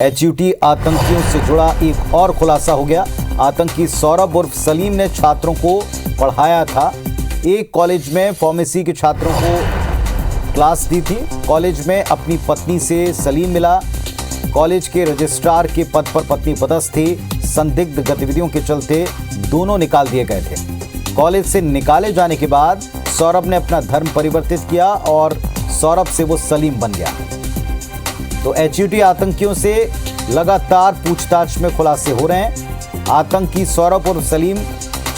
HUT आतंकियों से जुड़ा एक और खुलासा हो गया। आतंकी सौरभ उर्फ सलीम ने छात्रों को पढ़ाया था। एक कॉलेज में फार्मेसी के छात्रों को क्लास दी थी। कॉलेज में अपनी पत्नी से सलीम मिला। कॉलेज के रजिस्ट्रार के पद पर पत्नी पदस्थ थी। संदिग्ध गतिविधियों के चलते दोनों निकाल दिए गए थे। कॉलेज से निकाले जाने के बाद सौरभ ने अपना धर्म परिवर्तित किया और सौरभ से वो सलीम बन गया। तो एचयूटी आतंकियों से लगातार पूछताछ में खुलासे हो रहे हैं। आतंकी सौरभ और सलीम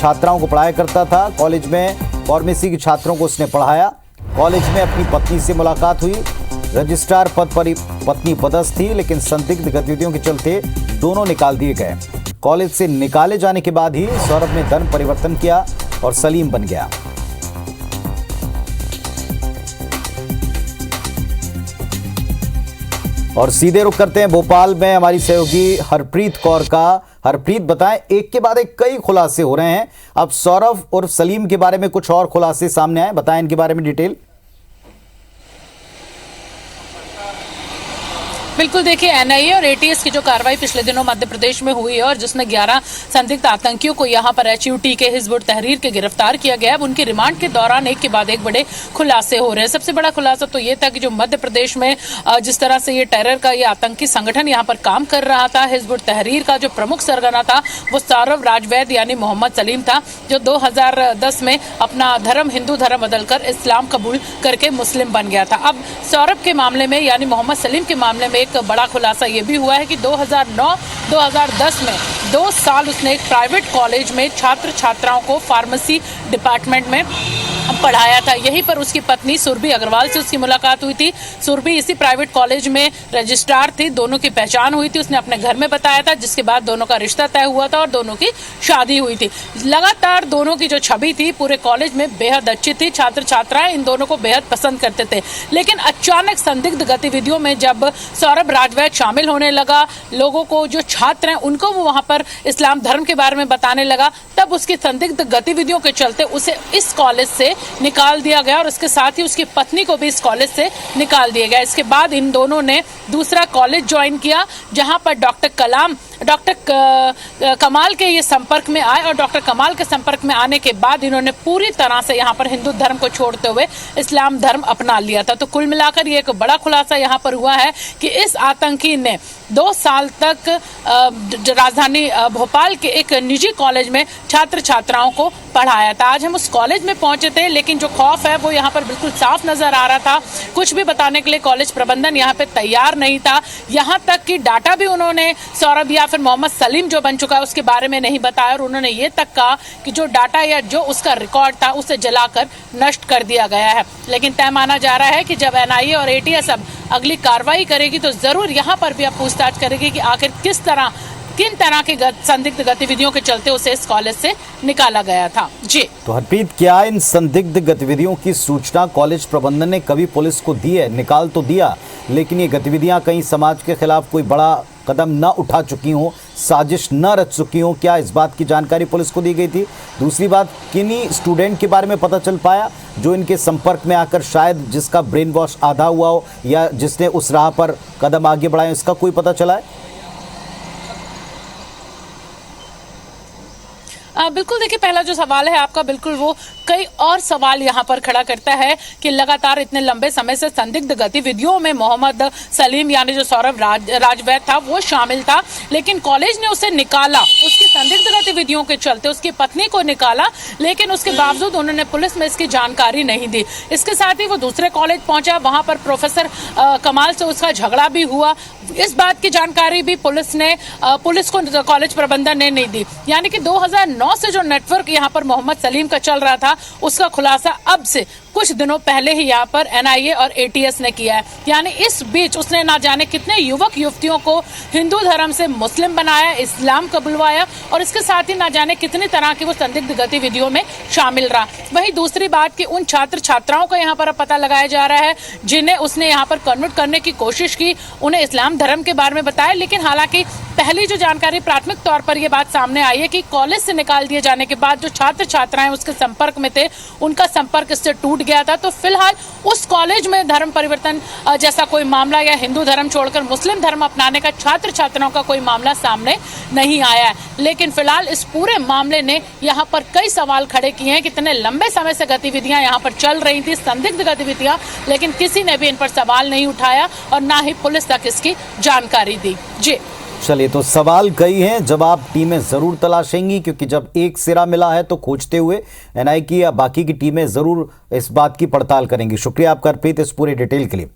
छात्राओं को पढ़ाया करता था। कॉलेज में फार्मेसी के छात्रों को उसने पढ़ाया। कॉलेज में अपनी पत्नी से मुलाकात हुई। रजिस्ट्रार पद पर पत्नी पदस्थ थी, लेकिन संदिग्ध गतिविधियों के चलते दोनों निकाल दिए गए। कॉलेज से निकाले जाने के बाद ही सौरभ ने धर्म परिवर्तन किया और सलीम बन गया। और सीधे रुख करते हैं भोपाल में हमारी सहयोगी हरप्रीत कौर का। हरप्रीत, बताएं, एक के बाद एक कई खुलासे हो रहे हैं। अब सौरभ और सलीम के बारे में कुछ और खुलासे सामने आए, बताएं इनके बारे में डिटेल। बिल्कुल, देखिए एनआईए और एटीएस की जो कार्रवाई पिछले दिनों मध्य प्रदेश में हुई है और जिसमें 11 संदिग्ध आतंकियों को यहां पर एचयूटी के हिजबुल तहरीर के गिरफ्तार किया गया है। उनकी रिमांड के दौरान एक के बाद एक बड़े खुलासे हो रहे हैं। सबसे बड़ा खुलासा तो ये था कि जो मध्य प्रदेश में जिस तरह से ये टेरर का ये आतंकी संगठन यहाँ पर काम कर रहा था, हिजबुल तहरीर का जो प्रमुख सरगना था वो सौरभ राजवैद यानी मोहम्मद सलीम था, जो 2010 में अपना धर्म हिंदू धर्म बदलकर इस्लाम कबूल करके मुस्लिम बन गया था। अब सौरभ के मामले में यानी मोहम्मद सलीम के मामले में एक बड़ा खुलासा यह भी हुआ है कि 2009-2010 में 2 साल उसने एक प्राइवेट कॉलेज में छात्र छात्राओं को फार्मेसी डिपार्टमेंट में पढ़ाया था। यहीं पर उसकी पत्नी सुरभि अग्रवाल से उसकी मुलाकात हुई थी। सुरभि इसी प्राइवेट कॉलेज में रजिस्ट्रार थी। दोनों की पहचान हुई थी, उसने अपने घर में बताया था, जिसके बाद दोनों का रिश्ता तय हुआ था और दोनों की शादी हुई थी। लगातार दोनों की जो छवि थी पूरे कॉलेज में बेहद अच्छी थी। छात्र छात्राएं इन दोनों को बेहद पसंद करते थे। लेकिन अचानक संदिग्ध गतिविधियों में जब सौरभ राजवैद शामिल होने लगा, लोगों को जो छात्र हैं उनको वो वहां पर इस्लाम धर्म के बारे में बताने लगा, तब उसकी संदिग्ध गतिविधियों के चलते उसे इस कॉलेज से निकाल दिया गया और उसके साथ ही उसकी पत्नी को भी इस कॉलेज से निकाल दिया गया। इसके बाद इन दोनों ने दूसरा कॉलेज ज्वाइन किया, जहां पर डॉक्टर कमाल के ये संपर्क में आए और डॉक्टर कमाल के संपर्क में आने के बाद इन्होंने पूरी तरह से यहाँ पर हिंदू धर्म को छोड़ते हुए इस्लाम धर्म अपना लिया था। तो कुल मिलाकर ये एक बड़ा खुलासा यहाँ पर हुआ है कि इस आतंकी ने 2 साल तक राजधानी भोपाल के एक निजी कॉलेज में छात्र छात्राओं को पढ़ाया था। आज हम उस कॉलेज में पहुंचे थे, लेकिन जो खौफ है वो यहाँ पर बिल्कुल साफ नजर आ रहा था। कुछ भी बताने के लिए कॉलेज प्रबंधन यहाँ पे तैयार नहीं था। यहाँ तक कि डाटा भी उन्होंने सौरभ या फिर मोहम्मद सलीम जो बन चुका है उसके बारे में नहीं बताया और उन्होंने ये तक कहा कि जो डाटा या जो उसका रिकॉर्ड था उसे जलाकर नष्ट कर दिया गया है। लेकिन तय माना जा रहा है कि जब एनआईए और एटीएस अब अगली कार्रवाई करेगी तो जरूर यहाँ पर भी अब पूछताछ करेगी कि आखिर किन तरह की संदिग्ध गतिविधियों के चलते उसे इस कॉलेज से निकाला गया था। जी तो हरप्रीत, क्या इन संदिग्ध गतिविधियों की सूचना कॉलेज प्रबंधन ने कभी पुलिस को दी है? निकाल तो दिया, लेकिन ये गतिविधियां कहीं समाज के खिलाफ कोई बड़ा कदम न उठा चुकी हो, साजिश न रच चुकी हो, क्या इस बात की जानकारी पुलिस को दी गई थी? दूसरी बात, किन्हीं स्टूडेंट के बारे में पता चल पाया जो इनके संपर्क में आकर शायद जिसका ब्रेन वॉश आधा हुआ हो या जिसने उस राह पर कदम आगे बढ़ाए, इसका कोई पता चला है? बिल्कुल, देखिए पहला जो सवाल है आपका, बिल्कुल वो कई और सवाल यहाँ पर खड़ा करता है कि लगातार इतने लंबे समय से संदिग्ध गतिविधियों में मोहम्मद सलीम यानी जो सौरभ राजवैद था वो शामिल था, लेकिन कॉलेज ने उसे निकाला। उसकी संदिग्ध गतिविधियों के चलते उसकी पत्नी को निकाला, लेकिन उसके बावजूद उन्होंने पुलिस में इसकी जानकारी नहीं दी। इसके साथ ही वो दूसरे कॉलेज पहुंचा, वहां पर प्रोफेसर कमाल से उसका झगड़ा भी हुआ। इस बात की जानकारी भी पुलिस को कॉलेज प्रबंधन ने नहीं दी। यानी कि 2009 से जो नेटवर्क यहाँ पर मोहम्मद सलीम का चल रहा था उसका खुलासा अब से कुछ दिनों पहले ही यहाँ पर एनआईए और एटीएस ने किया है। यानी इस बीच उसने ना जाने कितने युवक युवतियों को हिंदू धर्म से मुस्लिम बनाया, इस्लाम कबूलवाया और इसके साथ ही ना जाने कितनी तरह की वो संदिग्ध गतिविधियों में शामिल रहा। वहीं दूसरी बात कि उन छात्र छात्राओं का यहाँ पर पता लगाया जा रहा है जिन्हें उसने यहाँ पर कन्वर्ट करने की कोशिश की, उन्हें इस्लाम धर्म के बारे में बताया, लेकिन हालांकि पहली जो जानकारी प्राथमिक तौर पर यह बात सामने आई है कि कॉलेज से निकाल दिए जाने के बाद जो छात्र छात्राएं उसके संपर्क में थे, उनका संपर्क इससे टूट गया था। तो फिलहाल उस कॉलेज में धर्म परिवर्तन जैसा कोई मामला या हिंदू धर्म छोड़कर मुस्लिम धर्म अपनाने का छात्र छात्राओं का कोई मामला सामने नहीं आया है। लेकिन फिलहाल इस पूरे मामले ने यहाँ पर कई सवाल खड़े किए हैं। कितने लंबे समय से गतिविधियां यहाँ पर चल रही थी, संदिग्ध गतिविधियां, लेकिन किसी ने भी इन पर सवाल नहीं उठाया और ना ही पुलिस तक इसकी जानकारी दी। जी चलिए, तो सवाल कई हैं, जवाब टीमें जरूर तलाशेंगी, क्योंकि जब एक सिरा मिला है तो खोजते हुए एनआई की या बाकी की टीमें जरूर इस बात की पड़ताल करेंगी। शुक्रिया आपका अर्पित इस पूरे डिटेल के लिए।